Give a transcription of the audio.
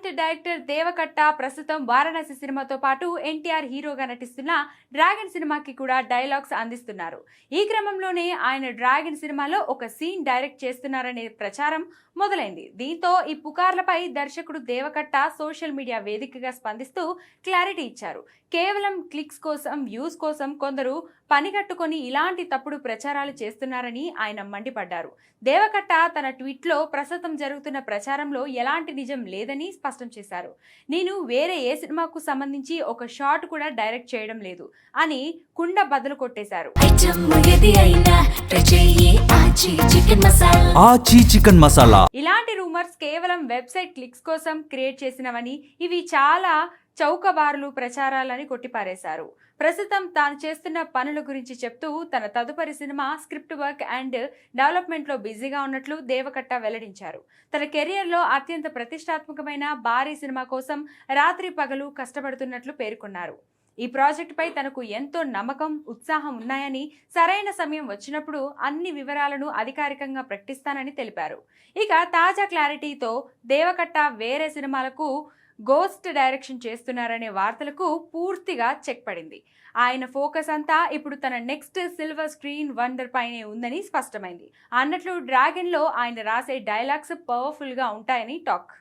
Talent director Deva Katta ప్రస్తుతం వారణాసి సినిమాతో పాటు ఎన్టీఆర్ హీరోగా నటిస్తున్న డ్రాగన్ సినిమాకి కూడా డైలాగ్స్ అందిస్తున్నారు. ఈ క్రమంలోనే ఆయన డ్రాగన్ సినిమాలో ఒక సీన్ డైరెక్ట్ చేస్తున్నారనే ప్రచారం మొదలైంది. దీంతో ఈ పుకార్లపై దర్శకుడు దేవకట్ట సోషల్ మీడియా వేదికగా స్పందిస్తూ క్లారిటీ ఇచ్చారు. కేవలం క్లిక్స్ కోసం, వ్యూస్ కోసం కొందరు పనిగట్టుకొని ఇలాంటి తప్పుడు ప్రచారాలు చేస్తున్నారని ఆయన మండిపడ్డారు. దేవకట్ట తన ట్వీట్లో ప్రస్తుతం జరుగుతున్న ప్రచారంలో ఎలాంటి నిజం లేదని స్పష్టం చేశారు. నేను వేరే ఏ సినిమాకు సంబంధించి ఒక షాట్ కూడా డైరెక్ట్ చేయడం లేదు అని కుండ బదులు కొట్టేశారు. ఇలాంటి రూమర్స్ కేవలం వెబ్సైట్ క్లిక్స్ కోసం క్రియేట్ చేసినవని, ఇవి చాలా చౌకబారులు ప్రచారాలని కొట్టిపారేశారు. ప్రస్తుతం తాను చేస్తున్న పనుల గురించి చెప్తూ తన తదుపరి cinema script work and development లో బిజీగా ఉన్నట్లు దేవకట్ట వెల్లడించారు. తన కెరియర్ లో అత్యంత ప్రతిష్టాత్మకమైన భారీ సినిమా కోసం రాత్రి పగలు కష్టపడుతున్నట్లు పేర్కొన్నారు. ఈ ప్రాజెక్ట్ పై తనకు ఎంతో నమ్మకం, ఉత్సాహం ఉన్నాయని, సరైన సమయం వచ్చినప్పుడు అన్ని వివరాలను అధికారికంగా ప్రకటిస్తానని తెలిపారు. ఇక తాజా క్లారిటీతో దేవకట్ట వేరే సినిమాలకు గోస్ట్ డైరెక్షన్ చేస్తున్నారనే వార్తలకు పూర్తిగా చెక్ పడింది. ఆయన ఫోకస్ అంతా ఇప్పుడు తన నెక్స్ట్ సిల్వర్ స్క్రీన్ వండర్ పైనే ఉందని స్పష్టమైంది. అన్నట్లు డ్రాగన్ లో ఆయన రాసే డైలాగ్స్ పవర్ఫుల్ గా ఉంటాయని టాక్.